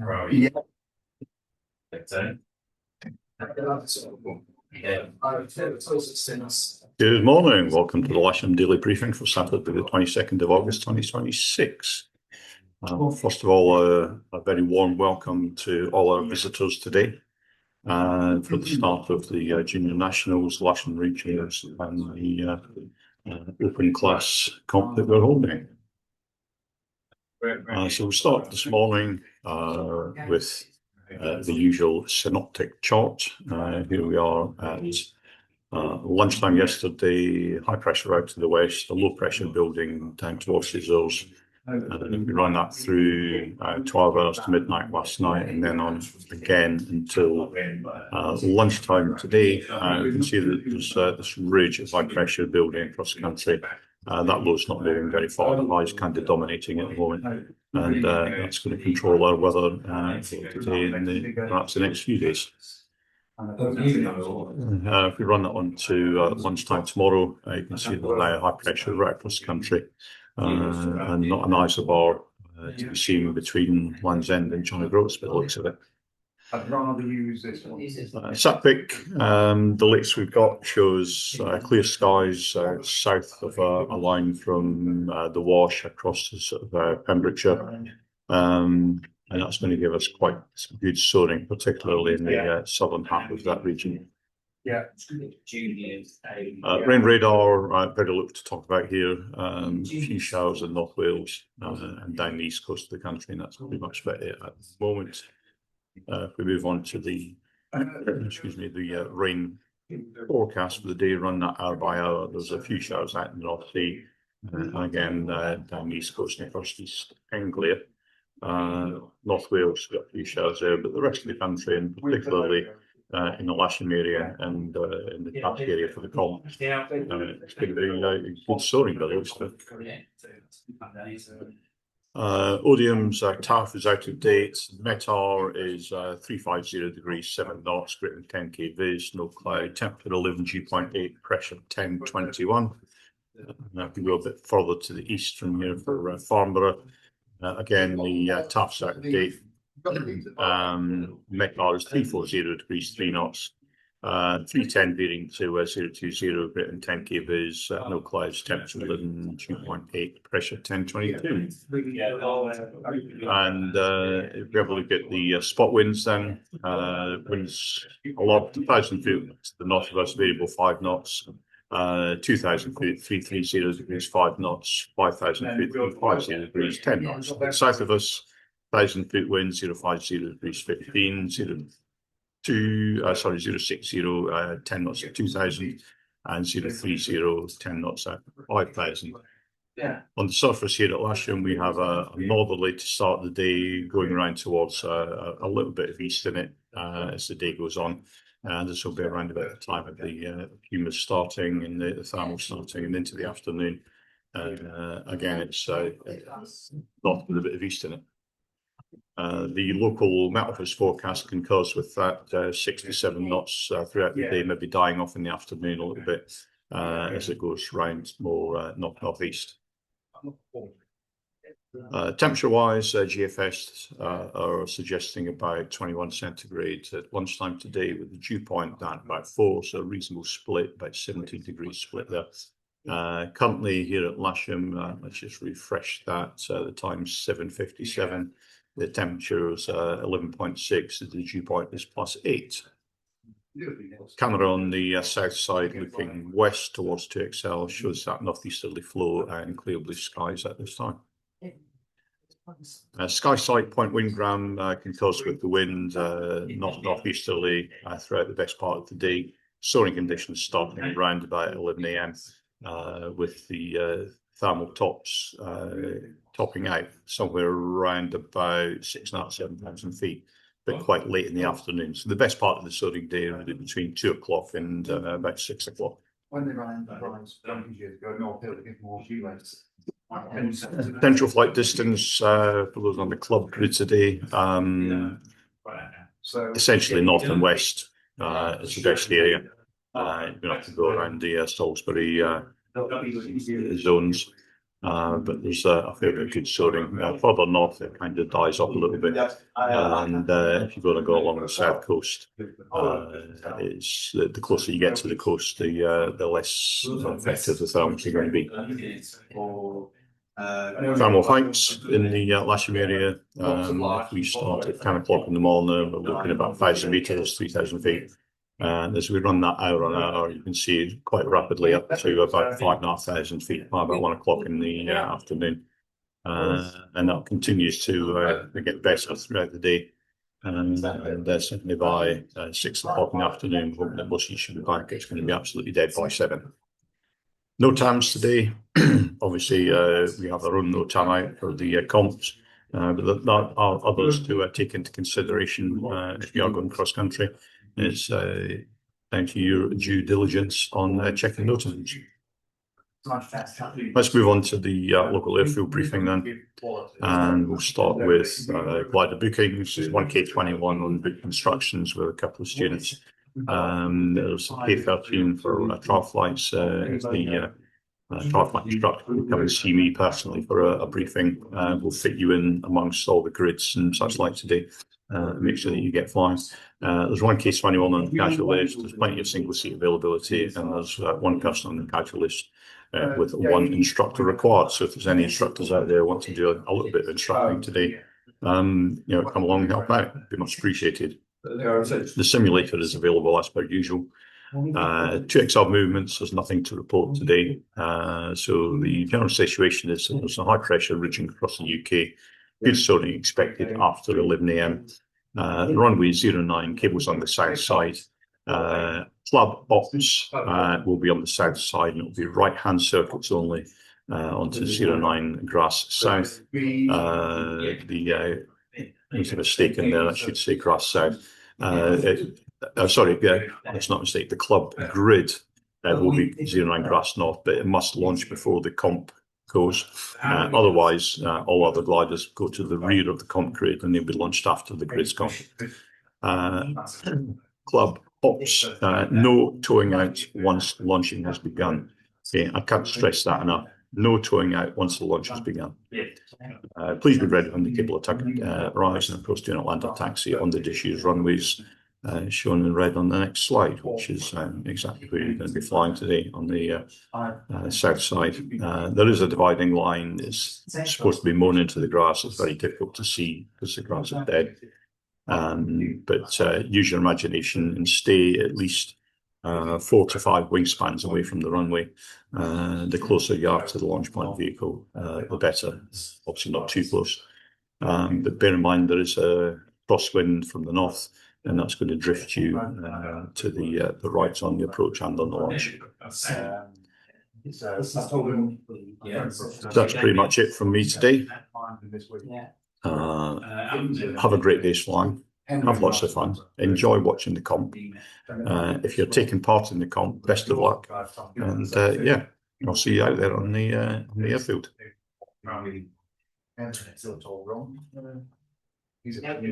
Yeah. Good morning. Welcome to the Lasham Daily Briefing for Saturday, the 22nd of August, 2026. First of all, a very warm welcome to all our visitors today for the start of the Junior Nationals, Lasham Regionals, and the open class comp that we're holding. So we'll start this morning with the usual synoptic chart. Here we are at lunchtime yesterday, high pressure out to the west, the low pressure building down towards the Azores. And we ran that through 12 hours to midnight last night, and then on again until lunchtime today. You can see that there's this ridge of high pressure building across the country. That low's not moving very far. The high is kind of dominating at the moment, and that's going to control our weather today and perhaps the next few days. If we run that on to lunchtime tomorrow, you can see the high pressure right across the country, and not an isobar to be seen between Land's End and John O'Groats, but the looks of it. I'd rather use this one. Satpic, the latest we've got shows clear skies south of a line from the Wash across to sort of Pembrokeshire. And that's going to give us quite some good soaring, particularly in the southern half of that region. Yeah. Rain radar, very little to talk about here. A few showers in North Wales and down the east coast of the country, and that's pretty much about it at the moment. If we move on to the rain forecast for the day, run that hour by hour. There's a few showers out in the North Sea, and again down the east coast and across East Anglia. North Wales got a few showers there, but the rest of the country, and particularly in the Lasham area and in the Taff area for the comp, it's been very good soaring by the looks of it. Odium's Taff is out of date. Metar is 350 degrees, 7 knots, greater than 10k viz, no cloud, temperature 11 G.8, pressure 1021. If we go a bit further to the east from here for Farnborough, again the Taff's out of date. Metar is 340 degrees, 3 knots. 310 veering to 020, greater than 10k viz, no clouds, temperature 11 G.8, pressure 1022. And if we have a look at the spot winds, then winds a lot, 1,000 feet to the north of us, variable 5 knots. 2,000 feet, 330 degrees, 5 knots. 5,000 feet, 350 degrees, 10 knots. South of us, 1,000 feet wind, 050 degrees, 15, 060, 10 knots at 2,000, and 030, 10 knots at 5,000. Yeah. On the surface here at Lasham, we have a northerly to start the day, going around towards a little bit of east in it as the day goes on. And this will be around about the time of the humus starting and the thermal starting and into the afternoon. Again, it's north with a bit of east in it. The local Met Office forecast concurs with that, 67 knots throughout the day, maybe dying off in the afternoon a little bit as it goes round more north-northeast. Temperature-wise, GFS are suggesting about 21 centigrade at lunchtime today, with the dew point down about 4, so a reasonable split, about 17 degrees split there. Currently here at Lasham, let's just refresh that, the time's 7:57. The temperature is 11.6, the dew point is +8. Camera on the south side looking west towards 2XL shows that northeasterly flow and clear blue skies at this time. Sky sight point windgram concurs with the wind, northeasterly throughout the best part of the day. Soaring conditions starting around about 11 a.m. With the thermal tops topping out somewhere around about 6,500 to 7,000 feet, but quite late in the afternoon. So the best part of the soaring day will be between 2 o'clock and about 6 o'clock. When they ran the price years ago, North Hill to give more shoelaces. Central flight distance for those on the club grid today, So essentially north and west is the best area. You're going to have to go around the Salisbury zones. but there's a fair bit of good soaring. Further north, it kind of dies off a little bit. And if you're going to go along the south coast, it's the closer you get to the coast, the less effective the thermals are going to be. Thermal heights in the Lasham area. If we start at 10 o'clock in the morning, we're looking at about 1,000 metres, 3,000 feet. And as we run that hour on hour, you can see it quite rapidly up to about 5,500 feet by about 1 o'clock in the afternoon. And that continues to get better throughout the day. And certainly by 6 o'clock in the afternoon, hoping that most of you should be back. It's going to be absolutely dead by 7. No TAMs today. Obviously, we have our own no TAM out for the comps, but there are others to take into consideration if you are going cross country. It's down to your due diligence on checking no TAMs. Let's move on to the local airfield briefing then, and we'll start with glider bookings. There's one K21 on book instructions with a couple of students. There's a K13 for trial flights. The trial flight instructor will come and see me personally for a briefing. We'll fit you in amongst all the grids and such like today. Make sure that you get flying. There's one K21 on the casual list. There's plenty of single seat availability, and there's one person on the casual list with one instructor required. So if there's any instructors out there who want to do a little bit of instructing today, come along and help out. It'd be much appreciated. The simulator is available as per usual. 2XL movements, there's nothing to report today. So the general situation is that there's a high pressure ridging across the UK. Good soaring expected after 11 AM. The runway 09, cables on the south side. Club ops will be on the south side, and it'll be right-hand circuits only onto 09 grass south. There's a mistake in there, I should say grass south. Sorry, that's not a mistake. The club grid will be 09 grass north, but it must launch before the comp goes. Otherwise, all other gliders go to the rear of the comp grid, and they'll be launched after the grid's gone. Club ops, no towing out once launching has begun. Okay, I can't stress that enough. No towing out once the launch has begun. Please be ready when the cable attack arrives, and of course do not land a taxi on the disused runways shown in red on the next slide, which is exactly where you're going to be flying today on the south side. There is a dividing line. It's supposed to be mown into the grass. It's very difficult to see because the grass is dead. But use your imagination and stay at least 4 to 5 wingspans away from the runway. The closer you are to the launch point vehicle, the better. Obviously not too close. But bear in mind there is a crosswind from the north, and that's going to drift you to the right on the approach and on the launch. That's pretty much it from me today. Have a great day's flying. Have lots of fun. Enjoy watching the comp. If you're taking part in the comp, best of luck. And I'll see you out there on the airfield.